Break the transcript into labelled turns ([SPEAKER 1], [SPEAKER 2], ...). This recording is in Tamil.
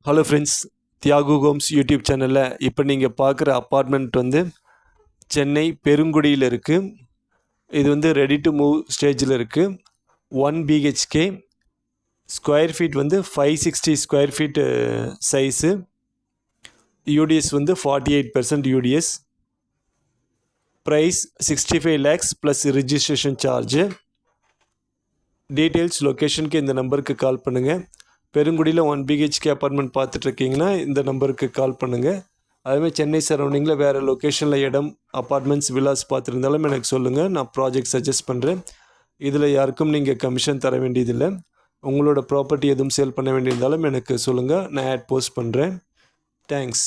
[SPEAKER 1] Hello friends, Thiyagu homes YouTube சேனலில் இப்போ நீங்கள் பார்க்குற அப்பார்ட்மெண்ட் வந்து சென்னை பெருங்குடியில் இருக்குது. இது வந்து ரெடி டு மூவ் ஸ்டேஜில் இருக்குது. 1 பிஹெச்கே, ஸ்கொயர் ஃபீட் வந்து 560 ஸ்கொயர் ஃபீட்டு சைஸு. யூடிஎஸ் வந்து 48% UDS. Price 65 lakhs plus registration charge. Details லொக்கேஷனுக்கு இந்த நம்பருக்கு கால் பண்ணுங்கள். பெருங்குடியில் 1 பிஹெச்கே அப்பார்ட்மெண்ட் பார்த்துட்ருக்கீங்கன்னா இந்த நம்பருக்கு கால் பண்ணுங்கள். அதுமாதிரி சென்னை சரௌண்டிங்கில் வேறு லொக்கேஷனில் இடம், அப்பார்ட்மெண்ட்ஸ், வில்லாஸ் பார்த்துருந்தாலும் எனக்கு சொல்லுங்கள். நான் ப்ராஜெக்ட் சஜஸ்ட் பண்ணுறேன். இதில் யாருக்கும் நீங்கள் கமிஷன் தர வேண்டியதில்லை. உங்களோட ப்ராப்பர்ட்டி எதுவும் சேல் பண்ண வேண்டியிருந்தாலும் எனக்கு சொல்லுங்கள். நான் ஆட் போஸ்ட் பண்ணுறேன். தேங்க்ஸ்.